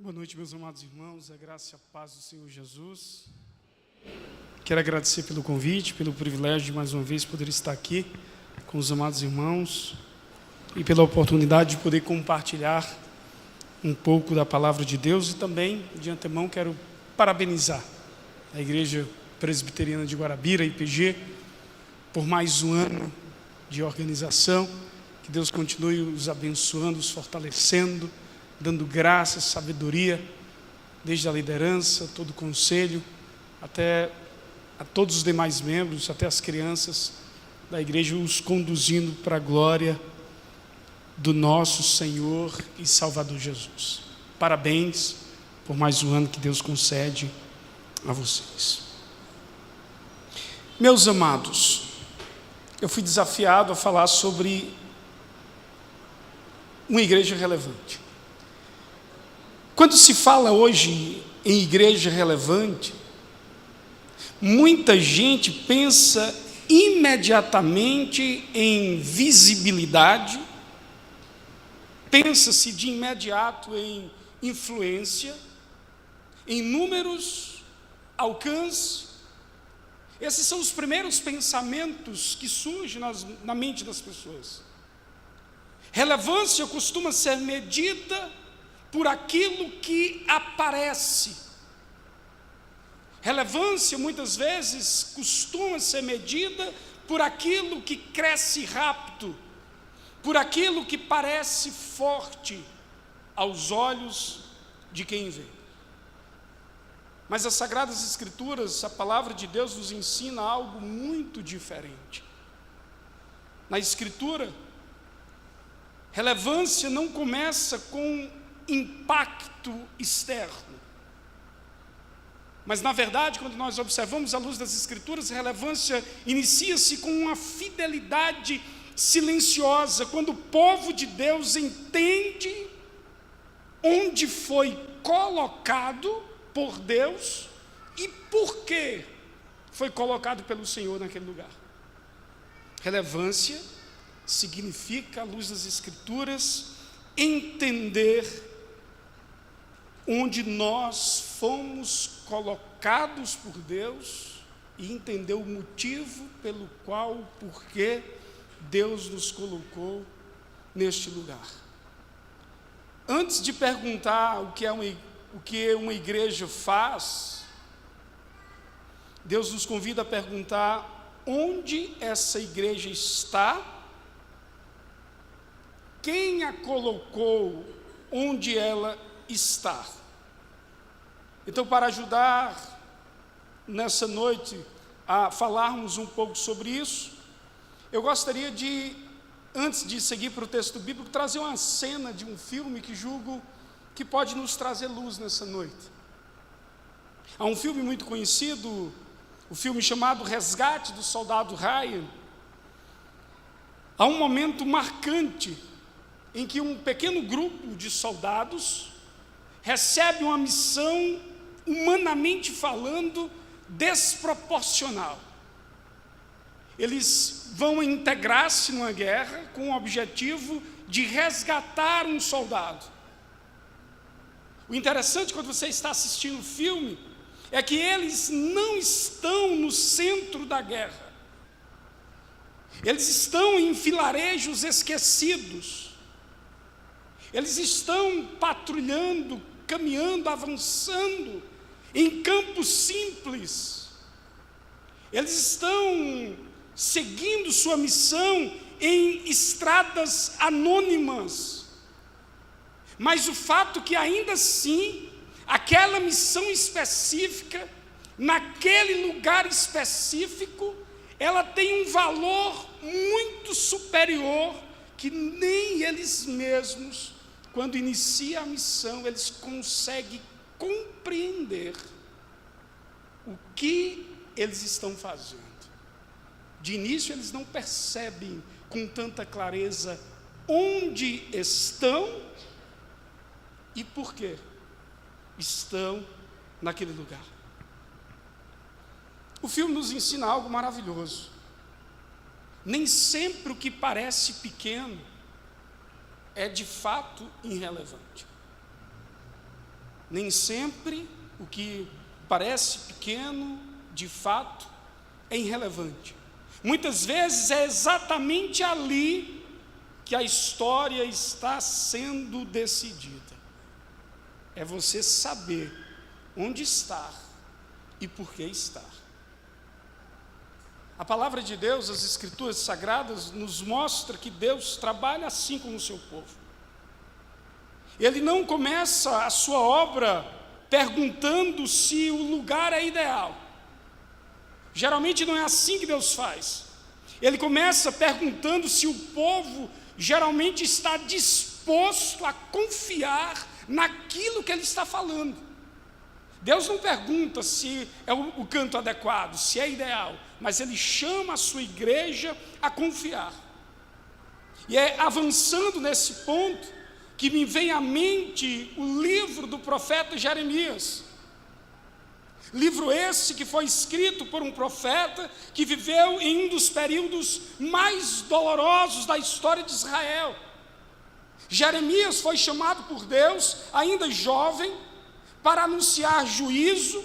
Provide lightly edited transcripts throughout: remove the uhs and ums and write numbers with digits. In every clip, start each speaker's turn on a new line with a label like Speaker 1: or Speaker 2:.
Speaker 1: Boa noite, meus amados irmãos, a graça e a paz do Senhor Jesus. Quero agradecer pelo convite, pelo privilégio de mais uma vez poder estar aqui com os amados irmãos e pela oportunidade de poder compartilhar um pouco da palavra de Deus. E também, de antemão, quero parabenizar a Igreja Presbiteriana de Guarabira, IPG, por mais um ano de organização. Que Deus continue os abençoando, os fortalecendo, dando graça, sabedoria, desde a liderança, todo o conselho, até a todos os demais membros, até as crianças da igreja, os conduzindo para a glória do nosso Senhor e Salvador Jesus. Parabéns por mais um ano que Deus concede a vocês. Meus amados, eu fui desafiado a falar sobre uma igreja relevante. Quando se fala hoje em igreja relevante, muita gente pensa imediatamente em visibilidade, pensa-se de imediato em influência, em números, alcance. Esses são os primeiros pensamentos que surgem na mente das pessoas. Relevância costuma ser medida por aquilo que aparece. Relevância, muitas vezes, costuma ser medida por aquilo que cresce rápido, por aquilo que parece forte aos olhos de quem vê. Mas as Sagradas Escrituras, a palavra de Deus nos ensina algo muito diferente. Na Escritura, relevância não começa com impacto externo. Mas, na verdade, quando nós observamos à luz das Escrituras, a relevância inicia-se com uma fidelidade silenciosa, quando o povo de Deus entende onde foi colocado por Deus e por que foi colocado pelo Senhor naquele lugar. Relevância significa, à luz das Escrituras, entender onde nós fomos colocados por Deus e entender o motivo pelo qual, porquê Deus nos colocou neste lugar. Antes de perguntar o que uma igreja faz, Deus nos convida a perguntar onde essa igreja está, quem a colocou onde ela está. Então, para ajudar nessa noite a falarmos um pouco sobre isso, eu gostaria de, antes de seguir para o texto bíblico, trazer uma cena de um filme que julgo que pode nos trazer luz nessa noite. Há um filme muito conhecido, o filme chamado Resgate do Soldado Ryan. Há um momento marcante em que um pequeno grupo de soldados recebe uma missão, humanamente falando, desproporcional. Eles vão integrar-se numa guerra com o objetivo de resgatar um soldado. O interessante quando você está assistindo o filme é que eles não estão no centro da guerra. Eles estão em vilarejos esquecidos. Eles estão patrulhando, caminhando, avançando em campos simples. Eles estão seguindo sua missão em estradas anônimas. Mas o fato que ainda assim, aquela missão específica, naquele lugar específico, ela tem um valor muito superior que nem eles mesmos, quando inicia a missão, eles conseguem compreender o que eles estão fazendo. De início, eles não percebem com tanta clareza onde estão e por que estão naquele lugar. O filme nos ensina algo maravilhoso. Nem sempre o que parece pequeno é de fato irrelevante. Nem sempre o que parece pequeno, de fato, é irrelevante. Muitas vezes é exatamente ali que a história está sendo decidida. É você saber onde estar e por que estar. A palavra de Deus, as Escrituras Sagradas, nos mostra que Deus trabalha assim com o seu povo. Ele não começa a sua obra perguntando se o lugar é ideal. Geralmente não é assim que Deus faz. Ele começa perguntando se o povo geralmente está disposto a confiar naquilo que ele está falando. Deus não pergunta se é o canto adequado, se é ideal, mas ele chama a sua igreja a confiar. E é avançando nesse ponto que me vem à mente o livro do profeta Jeremias. Livro esse que foi escrito por um profeta que viveu em um dos períodos mais dolorosos da história de Israel. Jeremias foi chamado por Deus, ainda jovem, para anunciar juízo,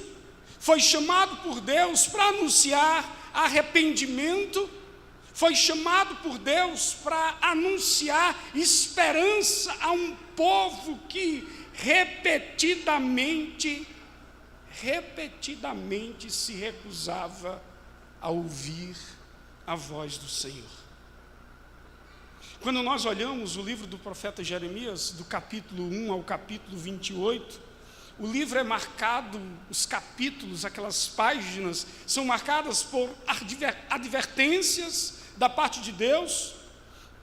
Speaker 1: foi chamado por Deus para anunciar arrependimento, foi chamado por Deus para anunciar esperança a um povo que repetidamente se recusava a ouvir a voz do Senhor. Quando nós olhamos o livro do profeta Jeremias, do capítulo 1 ao capítulo 28, o livro é marcado, os capítulos, aquelas páginas, são marcadas por advertências da parte de Deus,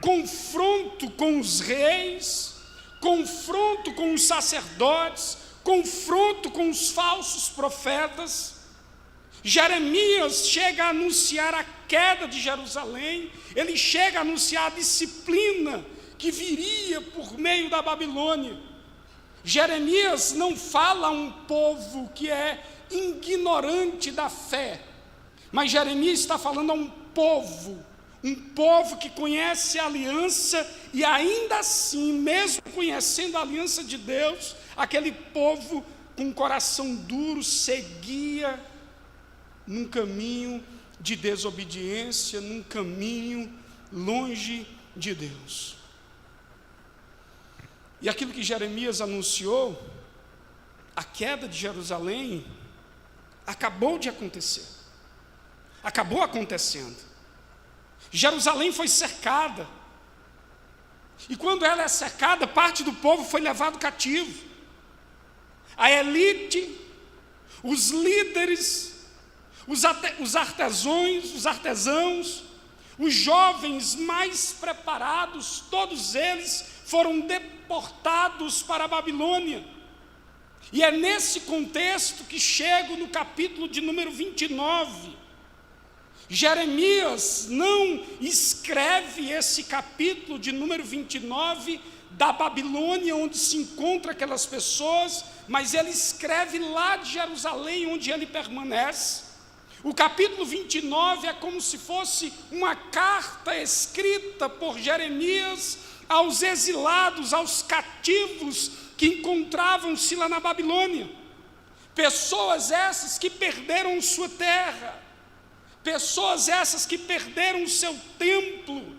Speaker 1: confronto com os reis, confronto com os sacerdotes, confronto com os falsos profetas. Jeremias chega a anunciar a queda de Jerusalém, ele chega a anunciar a disciplina que viria por meio da Babilônia. Jeremias não fala a um povo que é ignorante da fé, mas Jeremias está falando a um povo que conhece a aliança, e ainda assim, mesmo conhecendo a aliança de Deus, aquele povo com um coração duro seguia num caminho de desobediência, num caminho longe de Deus. E aquilo que Jeremias anunciou, a queda de Jerusalém, acabou de acontecer. Acabou acontecendo. Jerusalém foi cercada. E quando ela é cercada, parte do povo foi levado cativo. A elite, os líderes, os artesãos, os jovens mais preparados, todos eles foram deportados para a Babilônia. E é nesse contexto que chego no capítulo de número 29. Jeremias não escreve esse capítulo de número 29 da Babilônia, onde se encontram aquelas pessoas, mas ele escreve lá de Jerusalém, onde ele permanece. O capítulo 29 é como se fosse uma carta escrita por Jeremias aos exilados, aos cativos que encontravam-se lá na Babilônia. Pessoas essas que perderam sua terra, pessoas essas que perderam o seu templo,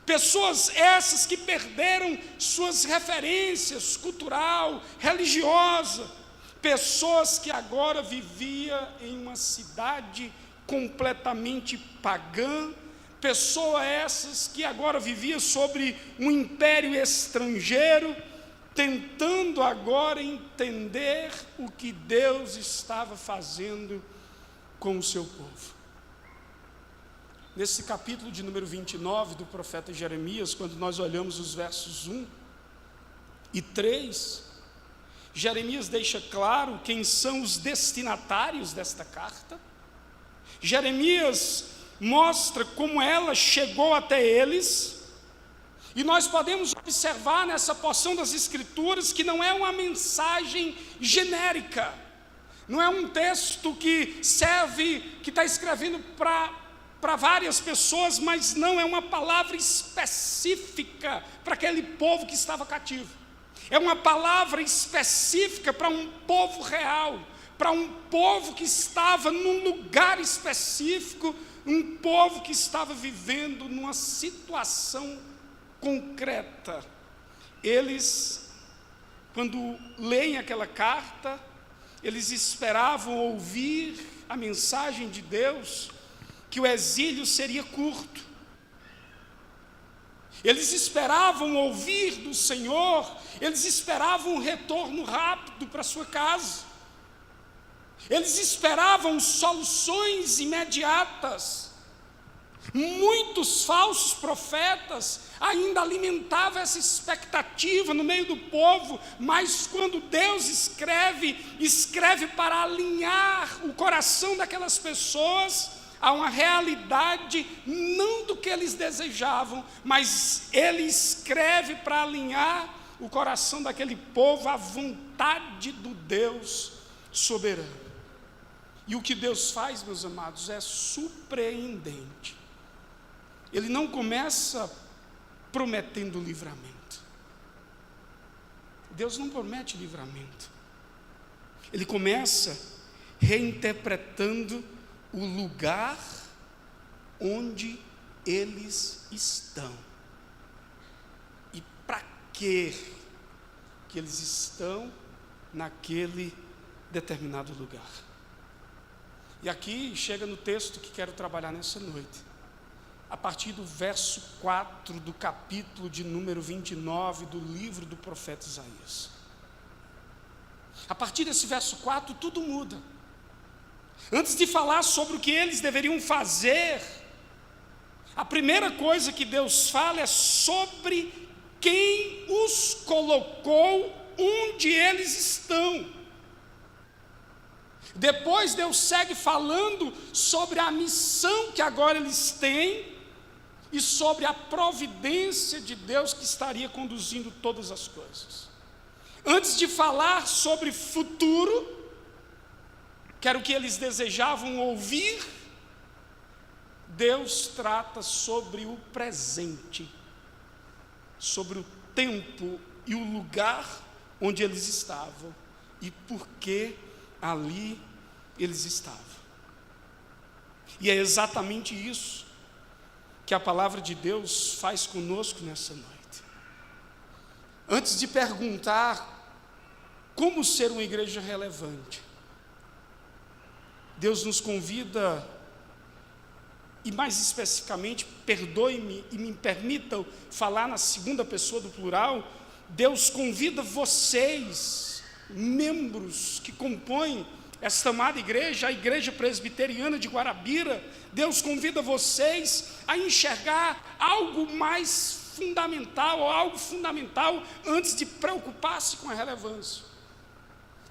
Speaker 1: pessoas essas que perderam suas referências cultural, religiosa, pessoas que agora viviam em uma cidade completamente pagã, pessoas essas que agora viviam sobre um império estrangeiro, tentando agora entender o que Deus estava fazendo com o seu povo. Nesse capítulo de número 29 do profeta Jeremias, quando nós olhamos os versos 1 e 3, Jeremias deixa claro quem são os destinatários desta carta. Jeremias mostra como ela chegou até eles, e nós podemos observar nessa porção das Escrituras que não é uma mensagem genérica, não é um texto que serve, que está escrevendo para várias pessoas, mas não é uma palavra específica para aquele povo que estava cativo. É uma palavra específica para um povo real, para um povo que estava num lugar específico, um povo que estava vivendo numa situação concreta. Eles, quando leem aquela carta, eles esperavam ouvir a mensagem de Deus, que o exílio seria curto. Eles esperavam ouvir do Senhor, eles esperavam um retorno rápido para sua casa. Eles esperavam soluções imediatas. Muitos falsos profetas ainda alimentavam essa expectativa no meio do povo, mas quando Deus escreve para alinhar o coração daquelas pessoas a uma realidade não do que eles desejavam, mas Ele escreve para alinhar o coração daquele povo à vontade do Deus soberano. E o que Deus faz, meus amados, é surpreendente. Ele não começa prometendo livramento. Deus não promete livramento. Ele começa reinterpretando o lugar onde eles estão. E para que eles estão naquele determinado lugar. E aqui chega no texto que quero trabalhar nessa noite. A partir do verso 4 do capítulo de número 29 do livro do profeta Isaías. A partir desse verso 4 tudo muda. Antes de falar sobre o que eles deveriam fazer, a primeira coisa que Deus fala é sobre quem os colocou onde eles estão. Depois Deus segue falando sobre a missão que agora eles têm e sobre a providência de Deus que estaria conduzindo todas as coisas. Antes de falar sobre futuro, que era o que eles desejavam ouvir, Deus trata sobre o presente, sobre o tempo e o lugar onde eles estavam e por que ali eles estavam. E é exatamente isso que a palavra de Deus faz conosco nessa noite. Antes de perguntar como ser uma igreja relevante, Deus nos convida, e mais especificamente, perdoe-me e me permitam falar na segunda pessoa do plural, Deus convida vocês, membros que compõem esta amada igreja, a Igreja Presbiteriana de Guarabira, Deus convida vocês a enxergar algo mais fundamental, ou algo fundamental, antes de preocupar-se com a relevância.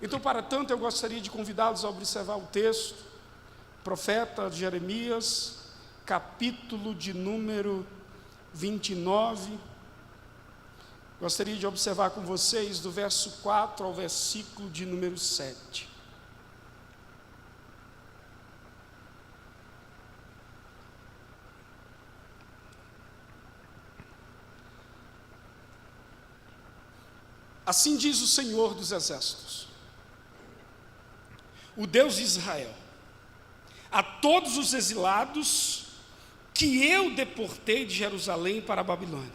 Speaker 1: Então, para tanto, eu gostaria de convidá-los a observar o texto, profeta Jeremias, capítulo de número 29, gostaria de observar com vocês do verso 4 ao versículo de número 7. Assim diz o Senhor dos Exércitos, o Deus de Israel, a todos os exilados que eu deportei de Jerusalém para a Babilônia: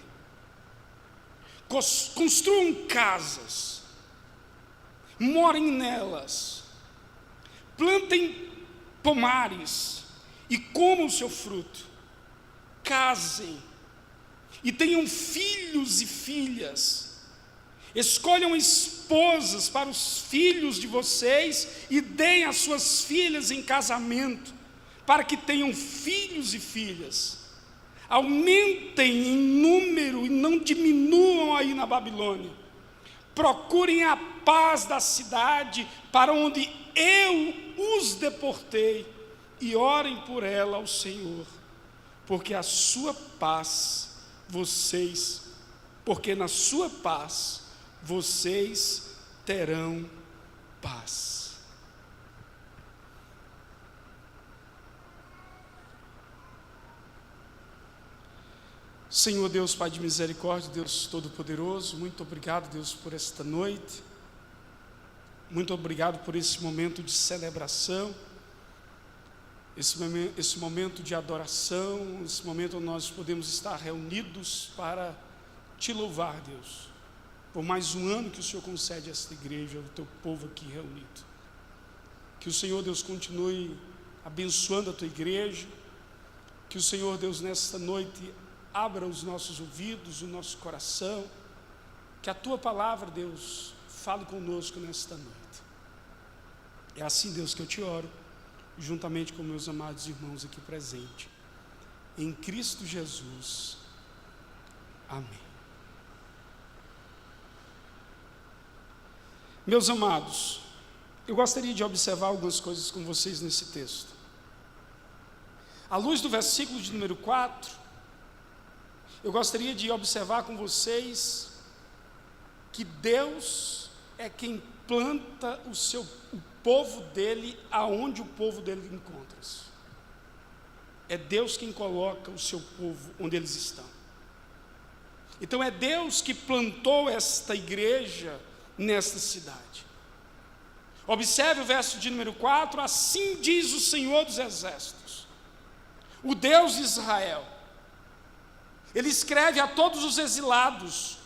Speaker 1: construam casas, morem nelas, plantem pomares e comam o seu fruto, casem e tenham filhos e filhas, escolham esposas para os filhos de vocês e deem as suas filhas em casamento, para que tenham filhos e filhas. Aumentem em número e não diminuam aí na Babilônia. Procurem a paz da cidade para onde eu os deportei e orem por ela ao Senhor, porque na sua paz vocês terão paz. Senhor Deus, Pai de misericórdia, Deus Todo-Poderoso, muito obrigado, Deus, por esta noite, muito obrigado por esse momento de celebração, esse momento de adoração, esse momento onde nós podemos estar reunidos para Te louvar, Deus, por mais um ano que o Senhor concede a esta igreja, ao Teu povo aqui reunido. Que o Senhor, Deus, continue abençoando a Tua igreja, que o Senhor, Deus, nesta noite abra os nossos ouvidos, o nosso coração, que a Tua palavra, Deus, fale conosco nesta noite. É assim, Deus, que eu Te oro, juntamente com meus amados irmãos aqui presentes, em Cristo Jesus. Amém. Meus amados, eu gostaria de observar algumas coisas com vocês nesse texto. À luz do versículo de número 4, eu gostaria de observar com vocês que Deus é quem planta o povo dele aonde o povo dele encontra-se. É Deus quem coloca o seu povo onde eles estão. Então é Deus que plantou esta igreja nesta cidade. Observe o verso de número 4, assim diz o Senhor dos Exércitos, o Deus de Israel. Ele escreve a todos os exilados,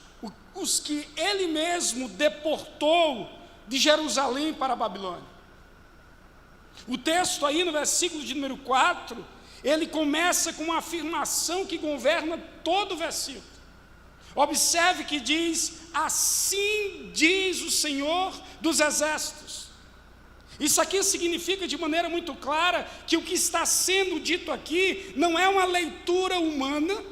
Speaker 1: os que ele mesmo deportou de Jerusalém para a Babilônia. O texto aí no versículo de número 4, ele começa com uma afirmação que governa todo o versículo. Observe que diz, assim diz o Senhor dos Exércitos. Isso aqui significa de maneira muito clara que o que está sendo dito aqui não é uma leitura humana,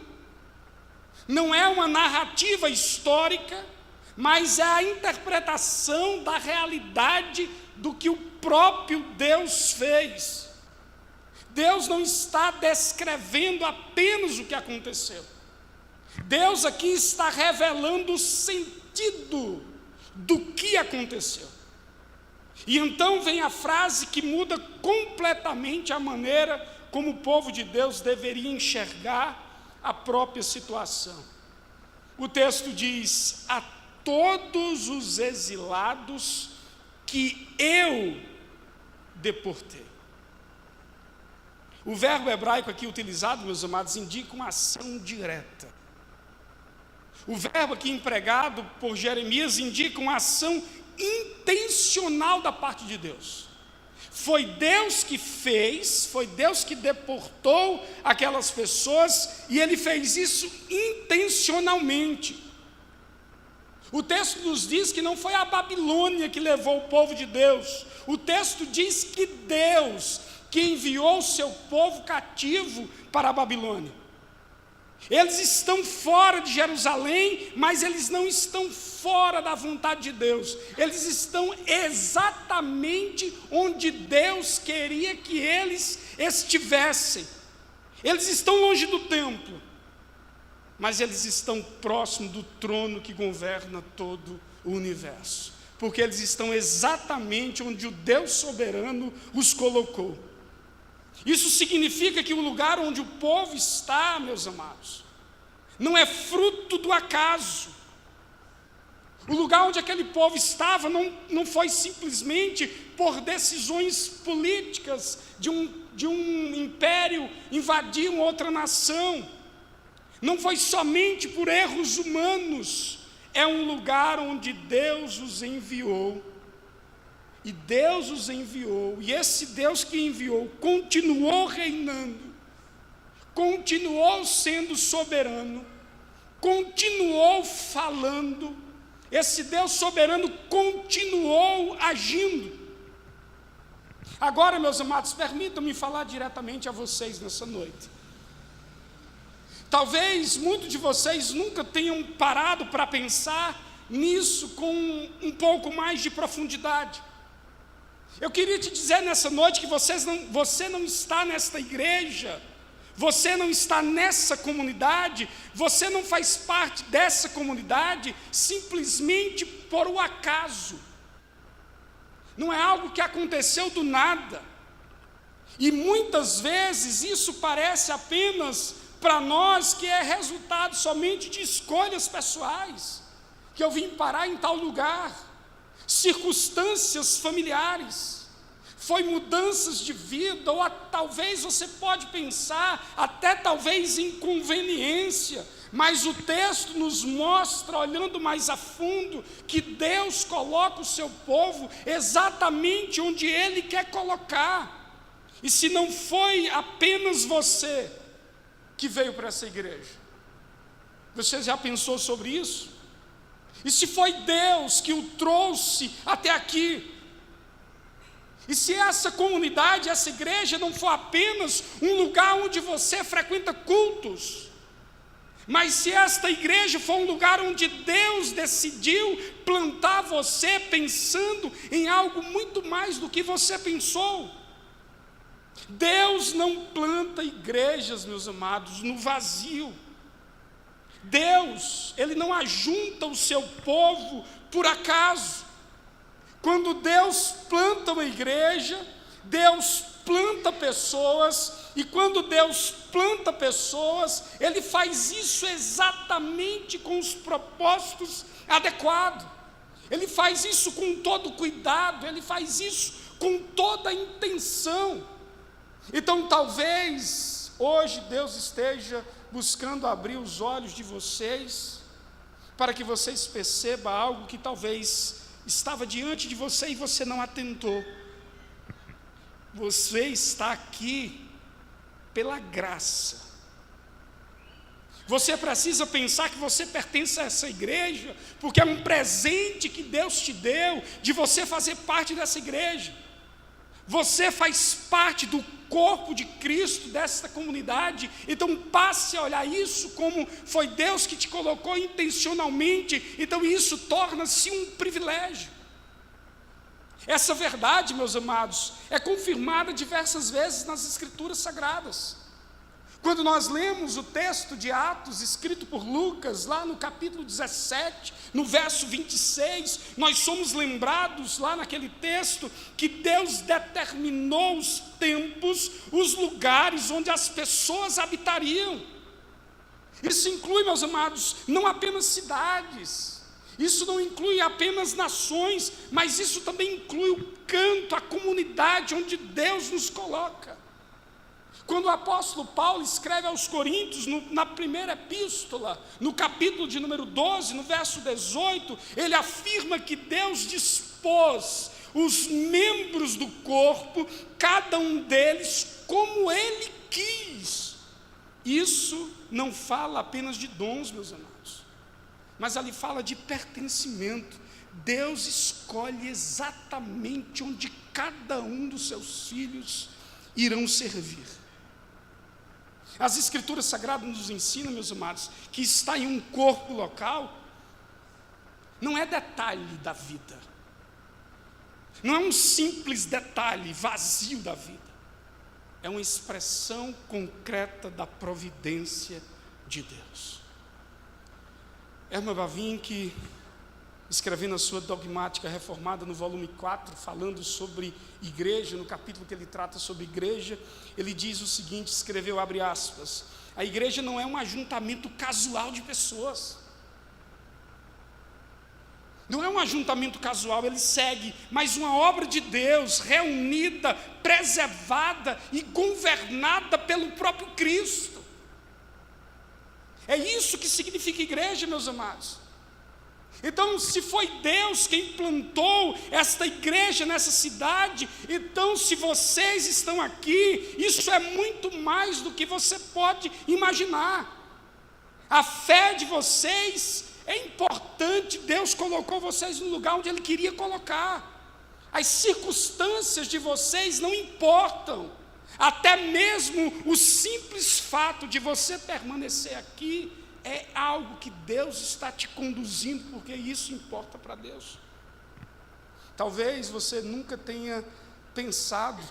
Speaker 1: não é uma narrativa histórica, mas é a interpretação da realidade do que o próprio Deus fez. Deus não está descrevendo apenas o que aconteceu. Deus aqui está revelando o sentido do que aconteceu. E então vem a frase que muda completamente a maneira como o povo de Deus deveria enxergar a própria situação. O texto diz, a todos os exilados que eu deportei. O verbo hebraico aqui utilizado, meus amados, indica uma ação direta. O verbo aqui empregado por Jeremias indica uma ação intencional da parte de Deus. Foi Deus que fez, foi Deus que deportou aquelas pessoas, e Ele fez isso intencionalmente. O texto nos diz que não foi a Babilônia que levou o povo de Deus. O texto diz que Deus que enviou o seu povo cativo para a Babilônia. Eles estão fora de Jerusalém, mas eles não estão fora da vontade de Deus. Eles estão exatamente onde Deus queria que eles estivessem. Eles estão longe do templo, mas eles estão próximos do trono que governa todo o universo, porque eles estão exatamente onde o Deus soberano os colocou. Isso significa que o lugar onde o povo está, meus amados, não é fruto do acaso. O lugar onde aquele povo estava não foi simplesmente por decisões políticas de um império invadir uma outra nação. Não foi somente por erros humanos. É um lugar onde Deus os enviou. E Deus os enviou, e esse Deus que enviou continuou reinando, continuou sendo soberano, continuou falando, esse Deus soberano continuou agindo. Agora, meus amados, permitam-me falar diretamente a vocês nessa noite. Talvez muitos de vocês nunca tenham parado para pensar nisso com um pouco mais de profundidade. Eu queria te dizer nessa noite que você não está nesta igreja, você não está nessa comunidade, você não faz parte dessa comunidade simplesmente por um acaso. Não é algo que aconteceu do nada. E muitas vezes isso parece apenas para nós que é resultado somente de escolhas pessoais, que eu vim parar em tal lugar, circunstâncias familiares, foi mudanças de vida, ou talvez você pode pensar, até talvez inconveniência, mas o texto nos mostra, olhando mais a fundo, que Deus coloca o seu povo exatamente onde Ele quer colocar. E se não foi apenas você que veio para essa igreja, você já pensou sobre isso? E se foi Deus que o trouxe até aqui? E se essa comunidade, essa igreja não for apenas um lugar onde você frequenta cultos, mas se esta igreja for um lugar onde Deus decidiu plantar você pensando em algo muito mais do que você pensou. Deus não planta igrejas, meus amados, no vazio. Deus, Ele não ajunta o seu povo por acaso. Quando Deus planta uma igreja, Deus planta pessoas, e quando Deus planta pessoas, Ele faz isso exatamente com os propósitos adequados. Ele faz isso com todo cuidado, Ele faz isso com toda a intenção. Então talvez hoje Deus esteja buscando abrir os olhos de vocês, para que vocês percebam algo que talvez estava diante de você e você não atentou. Você está aqui pela graça. Você precisa pensar que você pertence a essa igreja, porque é um presente que Deus te deu, de você fazer parte dessa igreja. Você faz parte do corpo de Cristo, dessa comunidade. Então passe a olhar isso como foi Deus que te colocou intencionalmente. Então isso torna-se um privilégio. Essa verdade, meus amados, é confirmada diversas vezes nas Escrituras Sagradas. Quando nós lemos o texto de Atos, escrito por Lucas, lá no capítulo 17, no verso 26, nós somos lembrados lá naquele texto que Deus determinou os tempos, os lugares onde as pessoas habitariam. Isso inclui, meus amados, não apenas cidades, isso não inclui apenas nações, mas isso também inclui o canto, a comunidade onde Deus nos coloca. Quando o apóstolo Paulo escreve aos Coríntios, na primeira epístola, no capítulo de número 12, no verso 18, ele afirma que Deus dispôs os membros do corpo, cada um deles como Ele quis. Isso não fala apenas de dons, meus amados, mas ali fala de pertencimento. Deus escolhe exatamente onde cada um dos seus filhos irão servir. As Escrituras Sagradas nos ensinam, meus amados, que estar em um corpo local não é detalhe da vida, não é um simples detalhe vazio da vida, é uma expressão concreta da providência de Deus. Herman Bavinck, escrevendo a sua dogmática reformada no volume 4, falando sobre igreja, no capítulo que ele trata sobre igreja, ele diz o seguinte, escreveu, abre aspas, a igreja não é um ajuntamento casual de pessoas, não é um ajuntamento casual, ele segue, mas uma obra de Deus, reunida, preservada e governada pelo próprio Cristo. É isso que significa igreja, meus amados. Então, se foi Deus quem plantou esta igreja nessa cidade, então se vocês estão aqui, isso é muito mais do que você pode imaginar. A fé de vocês é importante, Deus colocou vocês no lugar onde Ele queria colocar. As circunstâncias de vocês não importam, até mesmo o simples fato de você permanecer aqui, é algo que Deus está te conduzindo, porque isso importa para Deus. Talvez você nunca tenha pensado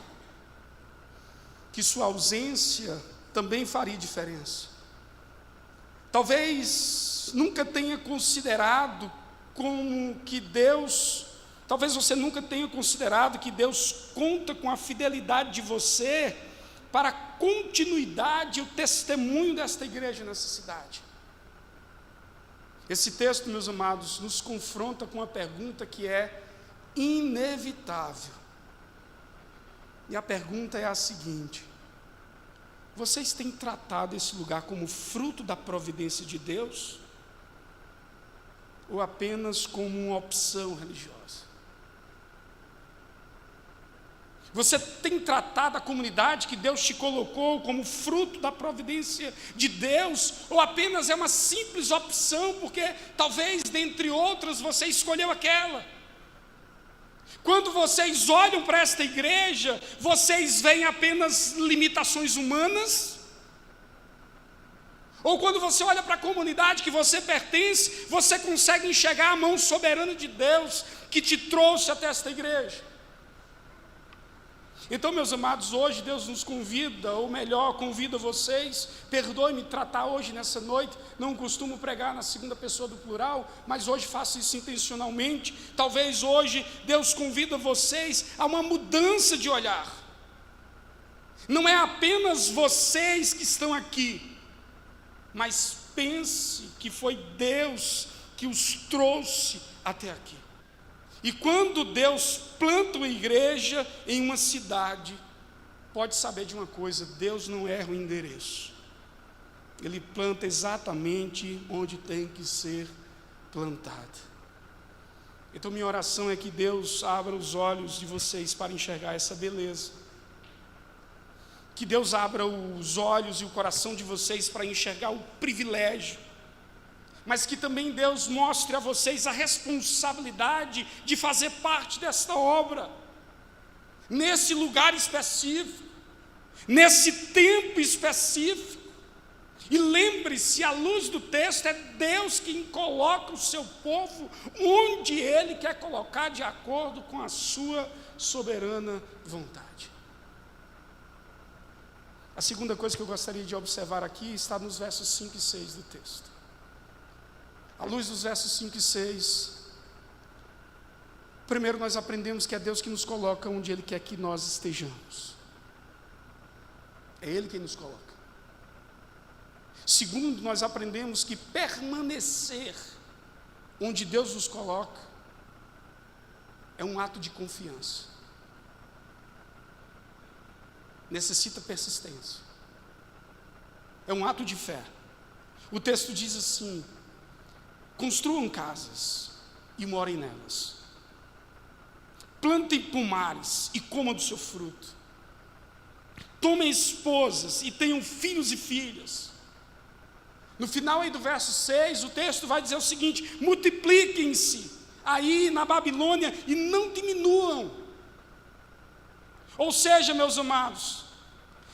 Speaker 1: que sua ausência também faria diferença. Talvez nunca tenha considerado talvez você nunca tenha considerado que Deus conta com a fidelidade de você para a continuidade e o testemunho desta igreja nessa cidade. Esse texto, meus amados, nos confronta com uma pergunta que é inevitável. E a pergunta é a seguinte: vocês têm tratado esse lugar como fruto da providência de Deus? Ou apenas como uma opção religiosa? Você tem tratado a comunidade que Deus te colocou como fruto da providência de Deus? Ou apenas é uma simples opção, porque talvez dentre outras você escolheu aquela? Quando vocês olham para esta igreja, vocês veem apenas limitações humanas? Ou quando você olha para a comunidade que você pertence, você consegue enxergar a mão soberana de Deus que te trouxe até esta igreja? Então, meus amados, hoje Deus nos convida, ou melhor, convida vocês, perdoe-me tratar hoje nessa noite, não costumo pregar na segunda pessoa do plural, mas hoje faço isso intencionalmente. Talvez hoje Deus convida vocês a uma mudança de olhar. Não é apenas vocês que estão aqui, mas pense que foi Deus que os trouxe até aqui. E quando Deus planta uma igreja em uma cidade, pode saber de uma coisa: Deus não erra o endereço. Ele planta exatamente onde tem que ser plantado. Então minha oração é que Deus abra os olhos de vocês para enxergar essa beleza. Que Deus abra os olhos e o coração de vocês para enxergar o privilégio, mas que também Deus mostre a vocês a responsabilidade de fazer parte desta obra, nesse lugar específico, nesse tempo específico. E lembre-se, à luz do texto, é Deus quem coloca o seu povo onde Ele quer colocar, de acordo com a sua soberana vontade. A segunda coisa que eu gostaria de observar aqui está nos versos 5 e 6 do texto. À luz dos versos 5 e 6, primeiro nós aprendemos que é Deus que nos coloca onde Ele quer que nós estejamos. É Ele quem nos coloca. Segundo, nós aprendemos que permanecer onde Deus nos coloca é um ato de confiança. Necessita persistência. É um ato de fé. O texto diz assim: construam casas e morem nelas. Plantem pomares e comam do seu fruto. Tomem esposas e tenham filhos e filhas. No final aí do verso 6, o texto vai dizer o seguinte: multipliquem-se aí na Babilônia e não diminuam. Ou seja, meus amados,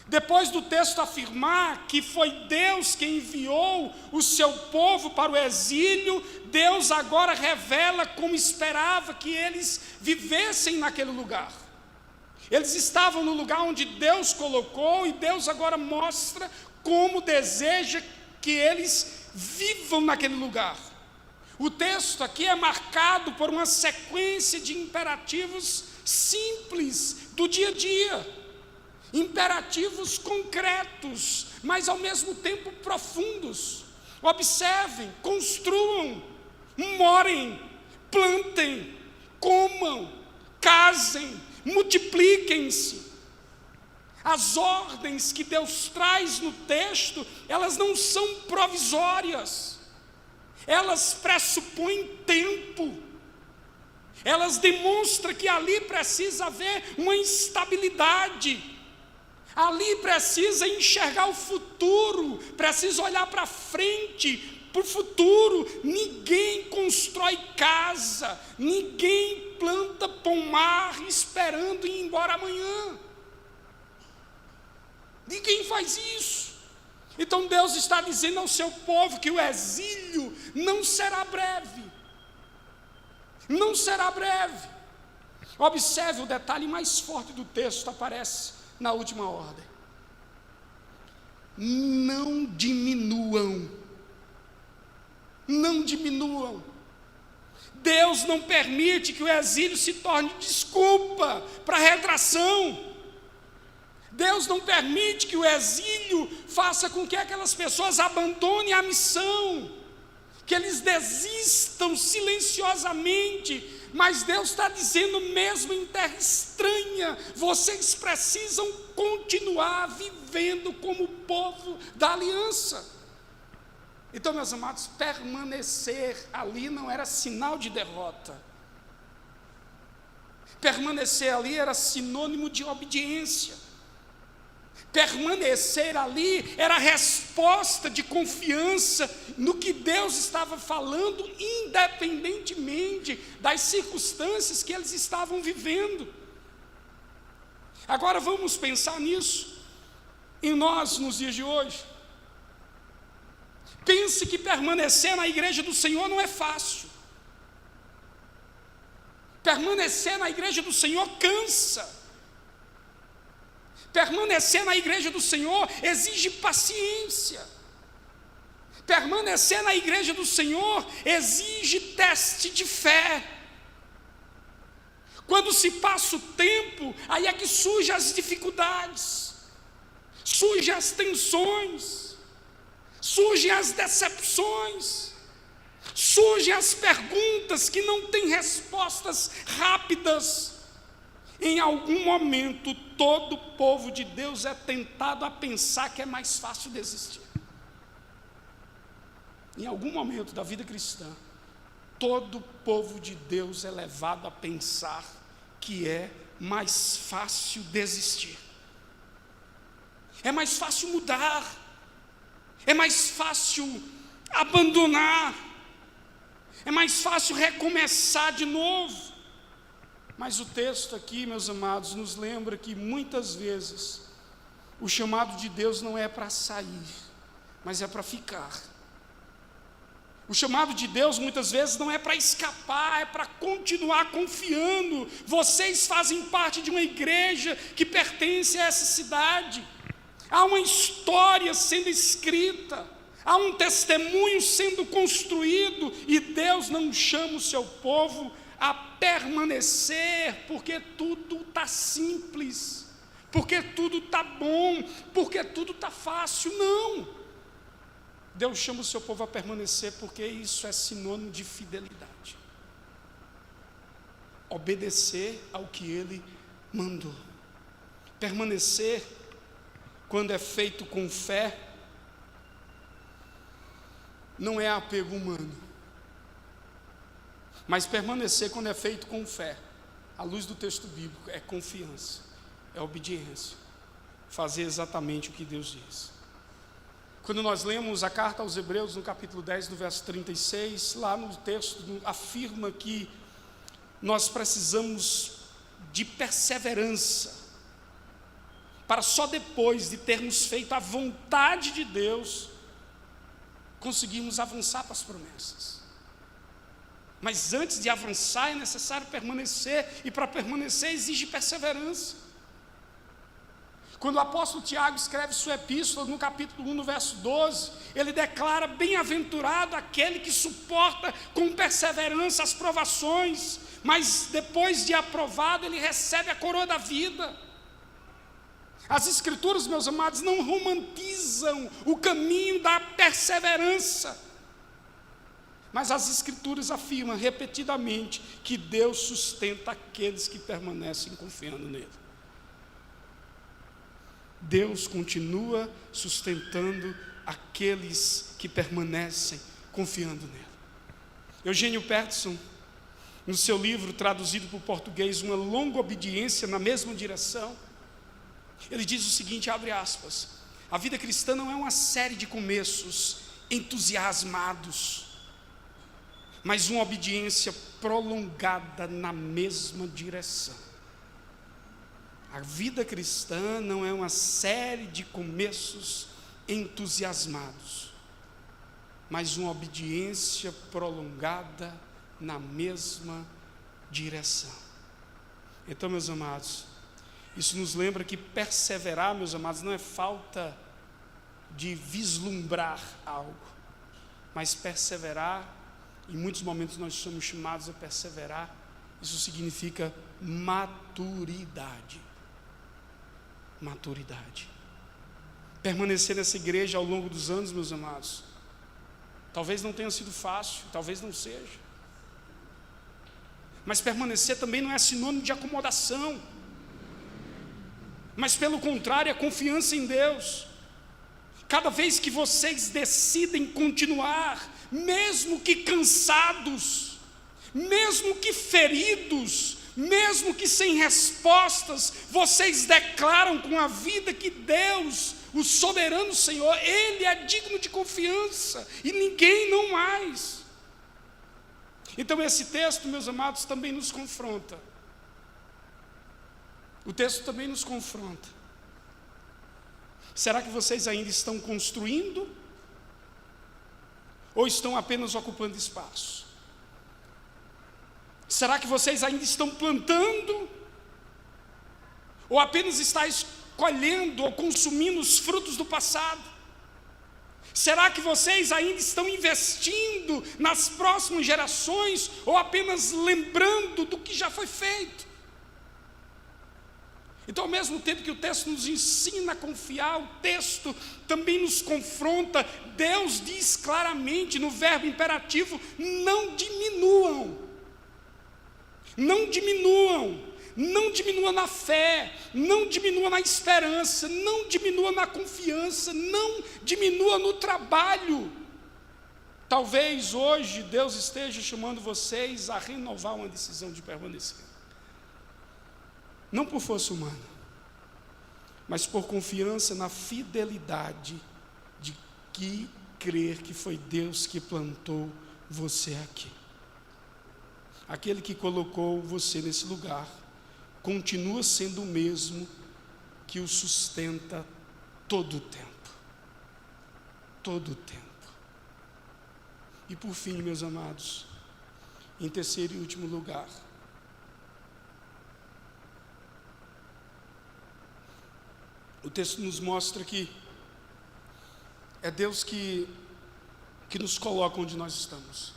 Speaker 1: depois do texto afirmar que foi Deus quem enviou o seu povo para o exílio, Deus agora revela como esperava que eles vivessem naquele lugar. Eles estavam no lugar onde Deus colocou, e Deus agora mostra como deseja que eles vivam naquele lugar. O texto aqui é marcado por uma sequência de imperativos simples do dia a dia. Imperativos concretos, mas ao mesmo tempo profundos. Observem, construam, morem, plantem, comam, casem, multipliquem-se. As ordens que Deus traz no texto, elas não são provisórias, elas pressupõem tempo. Elas demonstram que ali precisa haver uma instabilidade. Ali precisa enxergar o futuro, precisa olhar para frente, para o futuro. Ninguém constrói casa, ninguém planta pomar esperando ir embora amanhã. Ninguém faz isso. Então Deus está dizendo ao seu povo que o exílio não será breve. Não será breve. Observe o detalhe mais forte do texto, aparece na última ordem: não diminuam. Não diminuam. Deus não permite que o exílio se torne desculpa para retração. Deus não permite que o exílio faça com que aquelas pessoas abandonem a missão, que eles desistam silenciosamente. Mas Deus está dizendo, mesmo em terra estranha, vocês precisam continuar vivendo como povo da aliança. Então, meus amados, permanecer ali não era sinal de derrota. Permanecer ali era sinônimo de obediência. Permanecer ali era resposta de confiança no que Deus estava falando, independentemente das circunstâncias que eles estavam vivendo. Agora vamos pensar nisso, em nós nos dias de hoje. Pense que permanecer na igreja do Senhor não é fácil. Permanecer na igreja do Senhor cansa. Permanecer na igreja do Senhor exige paciência. Permanecer na igreja do Senhor exige teste de fé. Quando se passa o tempo, aí é que surgem as dificuldades, surgem as tensões, surgem as decepções, surgem as perguntas que não têm respostas rápidas. Em algum momento, todo povo de Deus é tentado a pensar que é mais fácil desistir. Em algum momento da vida cristã, todo povo de Deus é levado a pensar que é mais fácil desistir. É mais fácil mudar. É mais fácil abandonar. É mais fácil recomeçar de novo. Mas o texto aqui, meus amados, nos lembra que muitas vezes o chamado de Deus não é para sair, mas é para ficar. O chamado de Deus muitas vezes não é para escapar, é para continuar confiando. Vocês fazem parte de uma igreja que pertence a essa cidade. Há uma história sendo escrita, há um testemunho sendo construído, e Deus não chama o seu povo a permanecer porque tudo está simples, porque tudo está bom, porque tudo está fácil. Não. Deus chama o seu povo a permanecer porque isso é sinônimo de fidelidade. Obedecer ao que Ele mandou. Permanecer, quando é feito com fé, não é apego humano. Mas permanecer, quando é feito com fé, à luz do texto bíblico, é confiança, é obediência, fazer exatamente o que Deus diz. Quando nós lemos a carta aos Hebreus, no capítulo 10, no verso 36, lá no texto afirma que nós precisamos de perseverança, para só depois de termos feito a vontade de Deus, conseguirmos avançar para as promessas. Mas antes de avançar é necessário permanecer, e para permanecer exige perseverança. Quando o apóstolo Tiago escreve sua epístola, no capítulo 1, no verso 12, ele declara: bem-aventurado aquele que suporta com perseverança as provações, mas depois de aprovado ele recebe a coroa da vida. As Escrituras, meus amados, não romantizam o caminho da perseverança, mas as Escrituras afirmam repetidamente que Deus sustenta aqueles que permanecem confiando nele. Deus continua sustentando aqueles que permanecem confiando nele. Eugênio Peterson, no seu livro traduzido para o português, Uma Longa Obediência na Mesma Direção, ele diz o seguinte, abre aspas: a vida cristã não é uma série de começos entusiasmados, mas uma obediência prolongada na mesma direção. A vida cristã não é uma série de começos entusiasmados, mas uma obediência prolongada na mesma direção. Então, meus amados, isso nos lembra que perseverar, meus amados, não é falta de vislumbrar algo, mas perseverar, em muitos momentos nós somos chamados a perseverar, isso significa maturidade. maturidade. Permanecer nessa igreja ao longo dos anos, meus amados, talvez não tenha sido fácil, talvez não seja. Mas permanecer também não é sinônimo de acomodação. Mas pelo contrário, é confiança em Deus. Cada vez que vocês decidem continuar, mesmo que cansados, mesmo que feridos, mesmo que sem respostas, vocês declaram com a vida que Deus, o soberano Senhor, Ele é digno de confiança e ninguém não mais. Então esse texto, meus amados, também nos confronta. O texto também nos confronta. Será que vocês ainda estão construindo? Ou estão apenas ocupando espaço? Será que vocês ainda estão plantando? Ou apenas estáis colhendo ou consumindo os frutos do passado? Será que vocês ainda estão investindo nas próximas gerações ou apenas lembrando do que já foi feito? Então, ao mesmo tempo que o texto nos ensina a confiar, o texto também nos confronta. Deus diz claramente no verbo imperativo: não diminuam. Não diminuam. Não diminua na fé, não diminua na esperança, não diminua na confiança, não diminua no trabalho. Talvez hoje Deus esteja chamando vocês a renovar uma decisão de permanecer. Não por força humana, mas por confiança na fidelidade de que crer que foi Deus que plantou você aqui. Aquele que colocou você nesse lugar continua sendo o mesmo que o sustenta todo o tempo. Todo o tempo. E por fim, meus amados, em terceiro e último lugar, o texto nos mostra que é Deus que nos coloca onde nós estamos.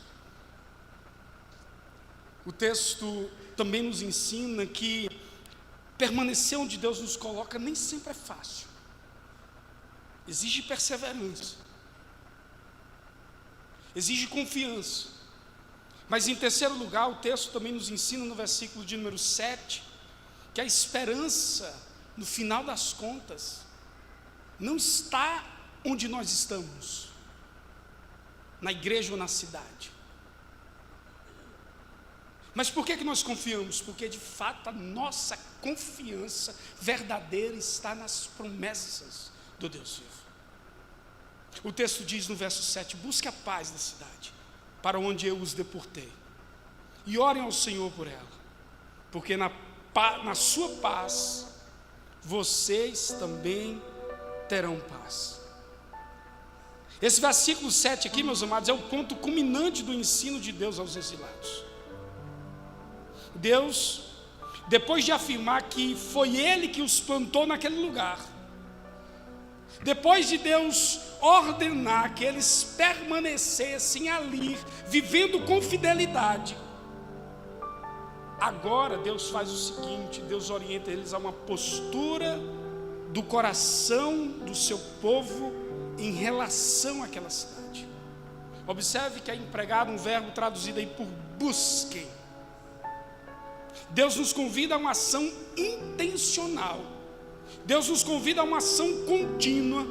Speaker 1: O texto também nos ensina que permanecer onde Deus nos coloca nem sempre é fácil. Exige perseverança. Exige confiança. Mas em terceiro lugar, o texto também nos ensina no versículo de número 7, que a esperança, no final das contas, não está onde nós estamos, na igreja ou na cidade. Mas por que nós confiamos? Porque de fato a nossa confiança verdadeira está nas promessas do Deus vivo. O texto diz no verso 7: busque a paz da cidade, para onde eu os deportei, e orem ao Senhor por ela, porque na sua paz vocês também terão paz. Esse versículo 7 aqui, meus amados, é o ponto culminante do ensino de Deus aos exilados. Deus, depois de afirmar que foi Ele que os plantou naquele lugar, depois de Deus ordenar que eles permanecessem ali, vivendo com fidelidade, agora Deus faz o seguinte: Deus orienta eles a uma postura do coração do seu povo em relação àquela cidade. Observe que é empregado um verbo traduzido aí por busquem. Deus nos convida a uma ação intencional. Deus nos convida a uma ação contínua.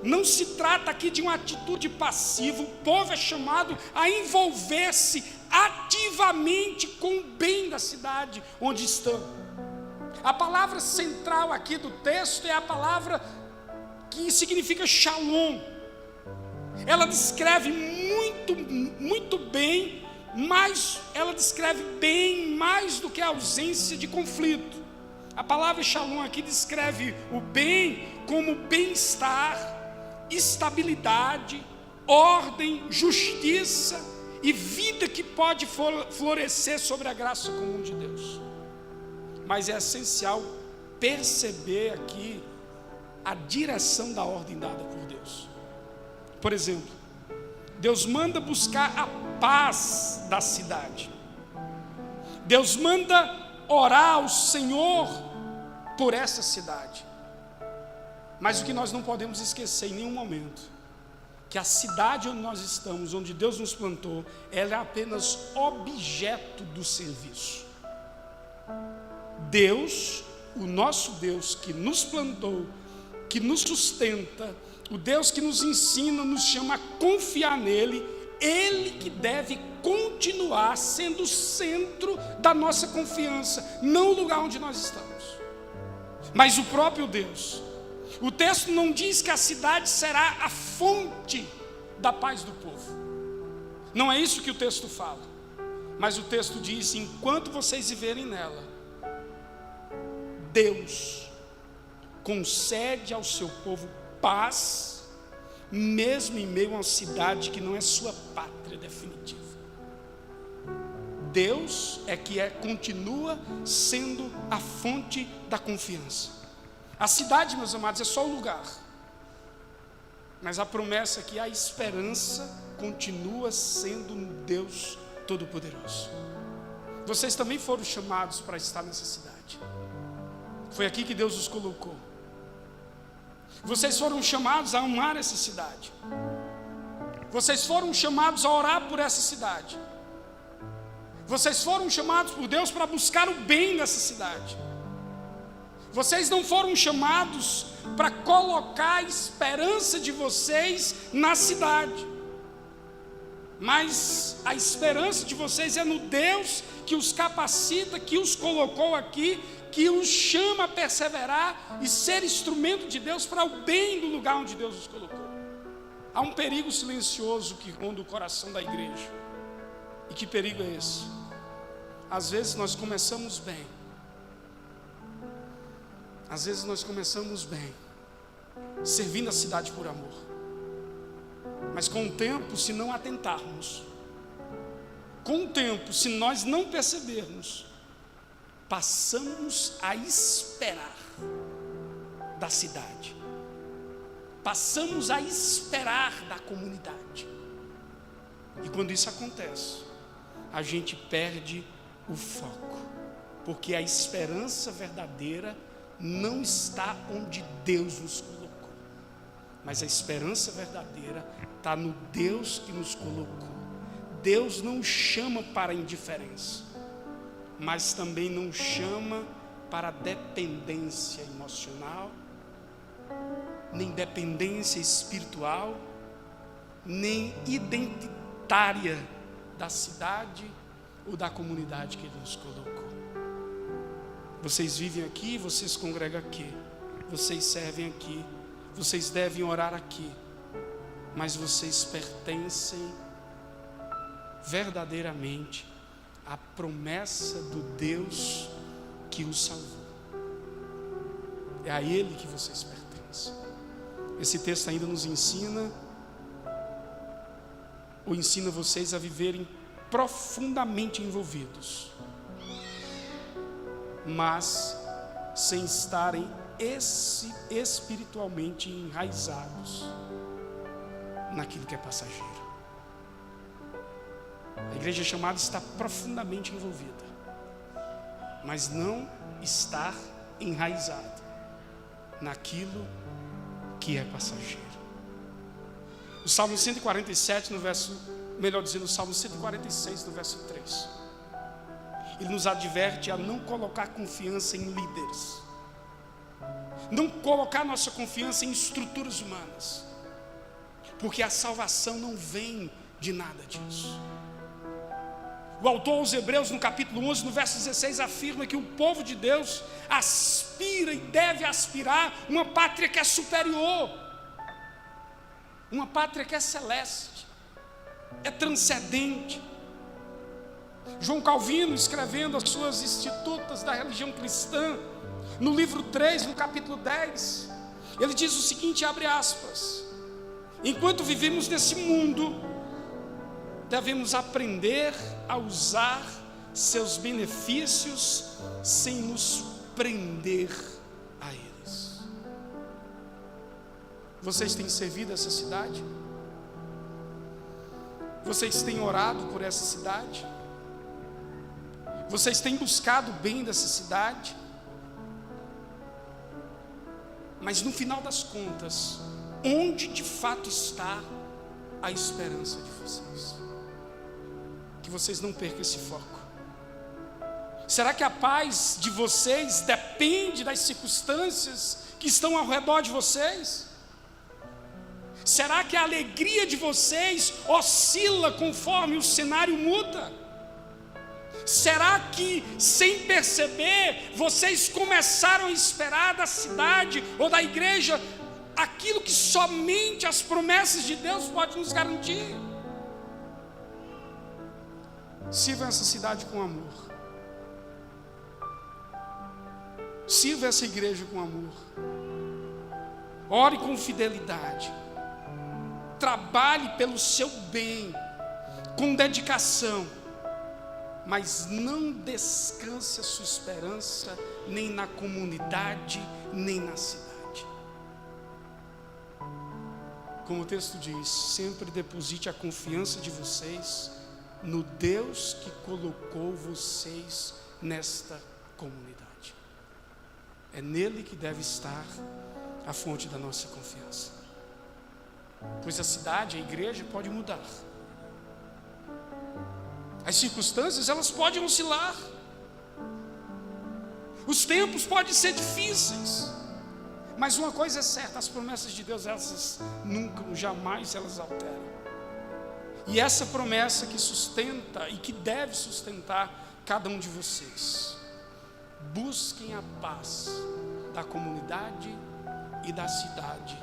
Speaker 1: Não se trata aqui de uma atitude passiva. O povo é chamado a envolver-se ativamente com o bem da cidade onde estão. A palavra central aqui do texto é a palavra que significa shalom. Ela descreve muito bem, mas ela descreve bem mais do que a ausência de conflito. A palavra shalom aqui descreve o bem como bem-estar, estabilidade, ordem, justiça e vida que pode florescer sobre a graça comum de Deus. Mas é essencial perceber aqui a direção da ordem dada por Deus. Por exemplo, Deus manda buscar a paz da cidade. Deus manda orar ao Senhor por essa cidade. Mas o que nós não podemos esquecer em nenhum momento, que a cidade onde nós estamos, onde Deus nos plantou, ela é apenas objeto do serviço. Deus, o nosso Deus que nos plantou, que nos sustenta, o Deus que nos ensina, nos chama a confiar nele, Ele que deve continuar sendo o centro da nossa confiança, não o lugar onde nós estamos, mas o próprio Deus. O texto não diz que a cidade será a fonte da paz do povo. Não é isso que o texto fala. Mas o texto diz: enquanto vocês viverem nela, Deus concede ao seu povo paz, mesmo em meio a uma cidade que não é sua pátria definitiva. Deus é que continua sendo a fonte da confiança. A cidade, meus amados, é só o lugar, mas a promessa é que a esperança continua sendo um Deus Todo-Poderoso. Vocês também foram chamados para estar nessa cidade. Foi aqui que Deus os colocou. Vocês foram chamados a amar essa cidade. Vocês foram chamados a orar por essa cidade. Vocês foram chamados por Deus para buscar o bem dessa cidade. Vocês não foram chamados para colocar a esperança de vocês na cidade, mas a esperança de vocês é no Deus que os capacita, que os colocou aqui, que os chama a perseverar e ser instrumento de Deus para o bem do lugar onde Deus os colocou. Há um perigo silencioso que ronda o coração da igreja. E que perigo é esse? Às vezes nós começamos bem. Às vezes nós começamos bem, servindo a cidade por amor. Mas com o tempo, se não atentarmos, com o tempo, se nós não percebermos, passamos a esperar da cidade. Passamos a esperar da comunidade. E quando isso acontece, a gente perde o foco. Porque a esperança verdadeira não está onde Deus nos colocou, mas a esperança verdadeira está no Deus que nos colocou. Deus não chama para a indiferença, mas também não chama para a dependência emocional, nem dependência espiritual, nem identitária da cidade ou da comunidade que Ele nos colocou. Vocês vivem aqui, vocês congregam aqui, vocês servem aqui, vocês devem orar aqui, mas vocês pertencem verdadeiramente à promessa do Deus que os salvou. É a Ele que vocês pertencem. Esse texto ainda nos ensina, ou ensina vocês a viverem profundamente envolvidos, mas sem estarem espiritualmente enraizados naquilo que é passageiro. A igreja chamada está profundamente envolvida, mas não está enraizada naquilo que é passageiro. O Salmo 147, o Salmo 146, no verso 3. Ele nos adverte a não colocar confiança em líderes, não colocar nossa confiança em estruturas humanas, porque a salvação não vem de nada disso. O autor aos Hebreus, no capítulo 11, no verso 16, afirma que o povo de Deus aspira e deve aspirar uma pátria que é superior, uma pátria que é celeste, é transcendente. João Calvino, escrevendo as suas Institutas da religião cristã, no livro 3, no capítulo 10, ele diz o seguinte, abre aspas: enquanto vivemos nesse mundo, devemos aprender a usar seus benefícios sem nos prender a eles. Vocês têm servido essa cidade? Vocês têm orado por essa cidade? Vocês têm buscado o bem dessa cidade? Mas no final das contas, onde de fato está a esperança de vocês? Que vocês não percam esse foco. Será que a paz de vocês depende das circunstâncias que estão ao redor de vocês? Será que a alegria de vocês oscila conforme o cenário muda? Será que, sem perceber, vocês começaram a esperar da cidade ou da igreja aquilo que somente as promessas de Deus podem nos garantir? Sirva essa cidade com amor. Sirva essa igreja com amor. Ore com fidelidade. Trabalhe pelo seu bem, com dedicação. Mas não descanse a sua esperança nem na comunidade, nem na cidade. Como o texto diz, sempre deposite a confiança de vocês no Deus que colocou vocês nesta comunidade. É nele que deve estar a fonte da nossa confiança. Pois a cidade, a igreja pode mudar. As circunstâncias, elas podem oscilar. Os tempos podem ser difíceis. Mas uma coisa é certa, as promessas de Deus, elas nunca, jamais elas alteram. E essa promessa que sustenta e que deve sustentar cada um de vocês. Busquem a paz da comunidade e da cidade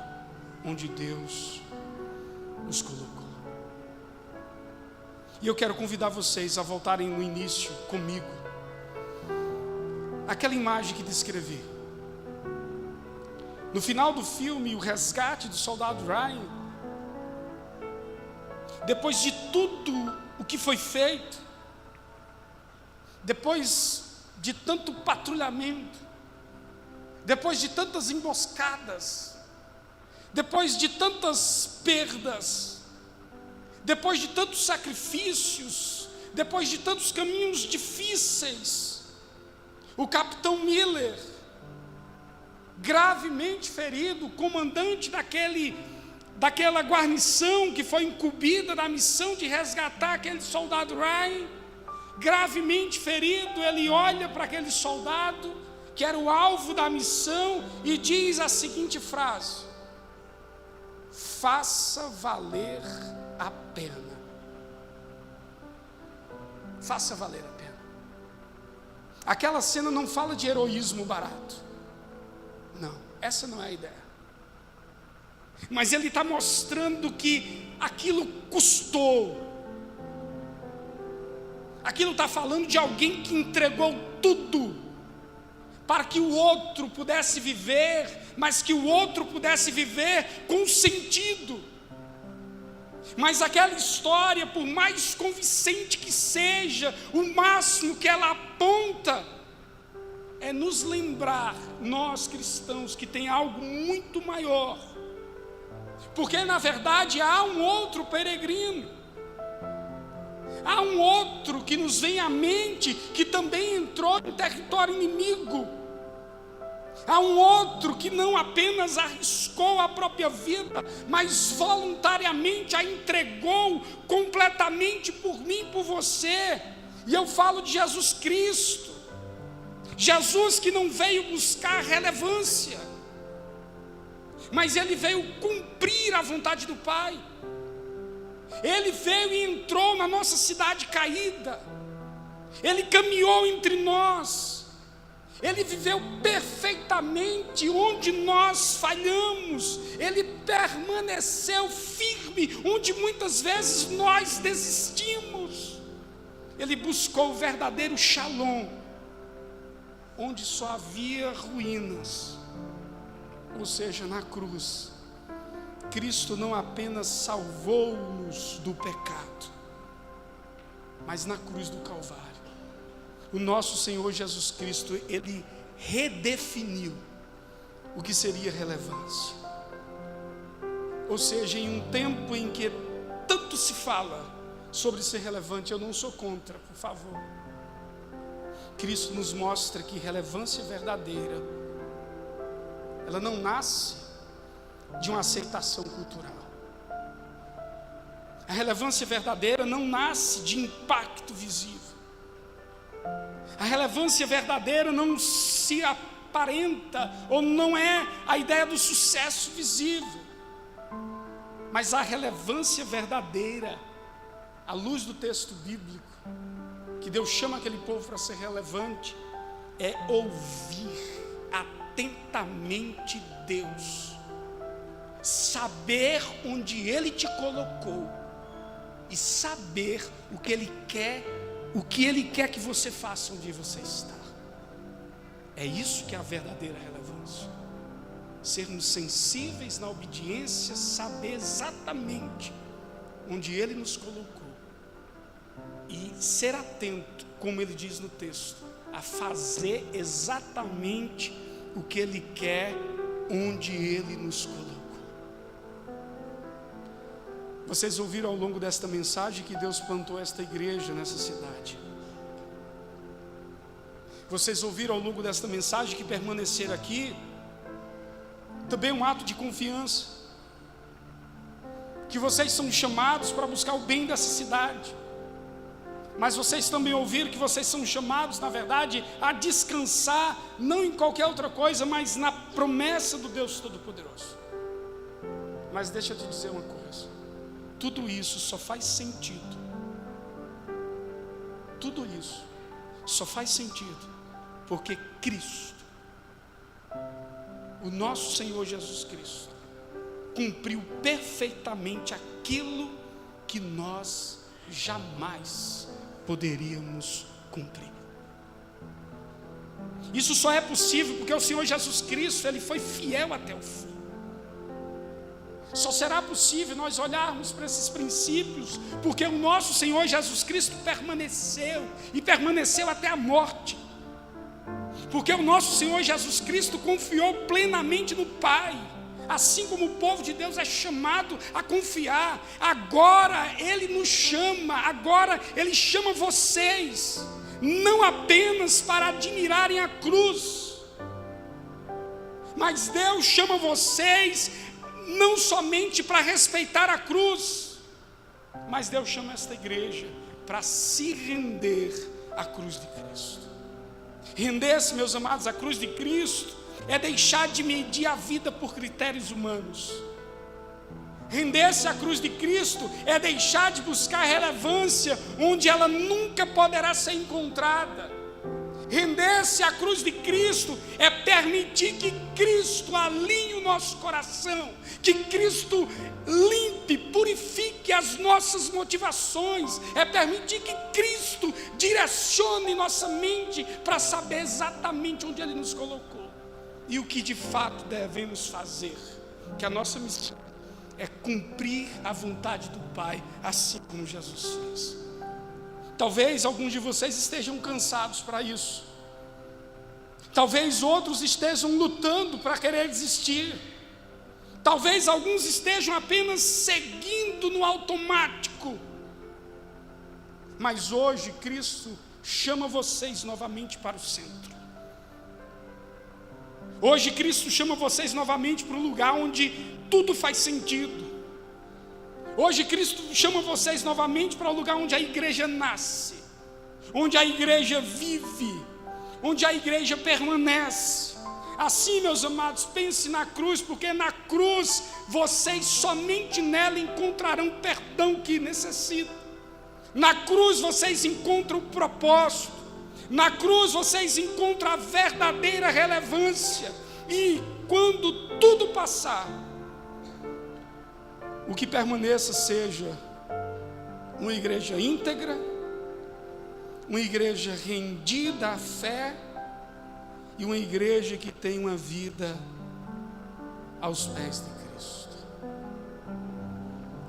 Speaker 1: onde Deus os colocou. E eu quero convidar vocês a voltarem no início comigo. Aquela imagem que descrevi. No final do filme, o resgate do soldado Ryan. Depois de tudo o que foi feito, depois de tanto patrulhamento, depois de tantas emboscadas, depois de tantas perdas, depois de tantos sacrifícios, depois de tantos caminhos difíceis, o capitão Miller, gravemente ferido, comandante daquela guarnição que foi incumbida da missão de resgatar aquele soldado Ryan, gravemente ferido, ele olha para aquele soldado que era o alvo da missão e diz a seguinte frase: faça valer a pena. Faça valer a pena. Aquela cena não fala de heroísmo barato. Não, essa não é a ideia. Mas ele está mostrando que aquilo custou. Aquilo está falando de alguém que entregou tudo para que o outro pudesse viver, mas que o outro pudesse viver com sentido. Mas aquela história, por mais convincente que seja, o máximo que ela aponta é nos lembrar, nós cristãos, que tem algo muito maior. Porque na verdade há um outro peregrino, há um outro que nos vem à mente, que também entrou em território inimigo. Há um outro que não apenas arriscou a própria vida, mas voluntariamente a entregou completamente por mim e por você. E eu falo de Jesus Cristo. Jesus que não veio buscar relevância, mas ele veio cumprir a vontade do Pai. Ele veio e entrou na nossa cidade caída. Ele caminhou entre nós. Ele viveu perfeitamente onde nós falhamos. Ele permaneceu firme onde muitas vezes nós desistimos. Ele buscou o verdadeiro shalom, onde só havia ruínas. Ou seja, na cruz, Cristo não apenas salvou-nos do pecado, mas na cruz do Calvário, o nosso Senhor Jesus Cristo, Ele redefiniu o que seria relevância. Ou seja, em um tempo em que tanto se fala sobre ser relevante, eu não sou contra, por favor. Cristo nos mostra que relevância verdadeira, ela não nasce de uma aceitação cultural. A relevância verdadeira não nasce de impacto visível. A relevância verdadeira não se aparenta, ou não é a ideia do sucesso visível. Mas a relevância verdadeira, à luz do texto bíblico, que Deus chama aquele povo para ser relevante, é ouvir atentamente Deus, saber onde Ele te colocou e saber o que Ele quer que você faça onde você está. É isso que é a verdadeira relevância. Sermos sensíveis na obediência, saber exatamente onde Ele nos colocou e ser atento, como Ele diz no texto, a fazer exatamente o que Ele quer onde Ele nos colocou. Vocês ouviram ao longo desta mensagem que Deus plantou esta igreja nessa cidade. Vocês ouviram ao longo desta mensagem que permanecer aqui também é um ato de confiança, que vocês são chamados para buscar o bem dessa cidade. Mas vocês também ouviram que vocês são chamados, na verdade, a descansar, não em qualquer outra coisa, mas na promessa do Deus Todo-Poderoso. Mas deixa eu te dizer uma coisa: tudo isso só faz sentido. Tudo isso só faz sentido porque Cristo, o nosso Senhor Jesus Cristo, cumpriu perfeitamente aquilo que nós jamais poderíamos cumprir. Isso só é possível porque o Senhor Jesus Cristo, Ele foi fiel até o fim. Só será possível nós olharmos para esses princípios porque o nosso Senhor Jesus Cristo permaneceu, e permaneceu até a morte. Porque o nosso Senhor Jesus Cristo confiou plenamente no Pai, assim como o povo de Deus é chamado a confiar. Agora Ele nos chama, agora Ele chama vocês, não apenas para admirarem a cruz, mas Deus chama vocês não somente para respeitar a cruz, mas Deus chama esta igreja para se render à cruz de Cristo. Render-se, meus amados, à cruz de Cristo é deixar de medir a vida por critérios humanos. Render-se à cruz de Cristo é deixar de buscar relevância onde ela nunca poderá ser encontrada. Render-se à cruz de Cristo é permitir que Cristo alinhe o nosso coração, que Cristo limpe, purifique as nossas motivações, é permitir que Cristo direcione nossa mente para saber exatamente onde Ele nos colocou e o que de fato devemos fazer, que a nossa missão é cumprir a vontade do Pai, assim como Jesus fez. Talvez alguns de vocês estejam cansados para isso. Talvez outros estejam lutando para querer desistir. Talvez alguns estejam apenas seguindo no automático. Mas hoje Cristo chama vocês novamente para o centro. Hoje Cristo chama vocês novamente para um lugar onde tudo faz sentido. Hoje Cristo chama vocês novamente para o lugar onde a igreja nasce, onde a igreja vive, onde a igreja permanece. Assim, meus amados, pense na cruz, porque na cruz vocês somente nela encontrarão o perdão que necessitam. Na cruz vocês encontram o propósito. Na cruz vocês encontram a verdadeira relevância. E quando tudo passar, o que permaneça seja uma igreja íntegra, uma igreja rendida à fé e uma igreja que tem uma vida aos pés de Cristo.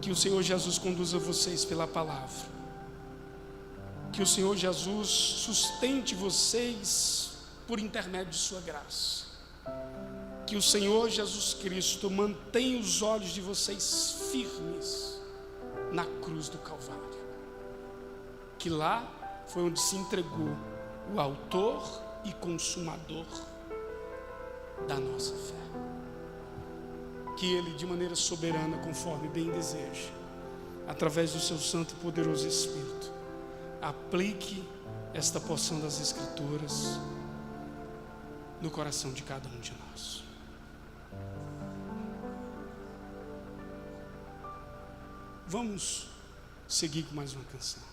Speaker 1: Que o Senhor Jesus conduza vocês pela palavra. Que o Senhor Jesus sustente vocês por intermédio de sua graça. Que o Senhor Jesus Cristo mantenha os olhos de vocês firmes na cruz do Calvário. Que lá foi onde se entregou o autor e consumador da nossa fé. Que Ele, de maneira soberana, conforme bem deseja, através do seu santo e poderoso Espírito, aplique esta porção das Escrituras no coração de cada um de nós. Vamos seguir com mais uma canção.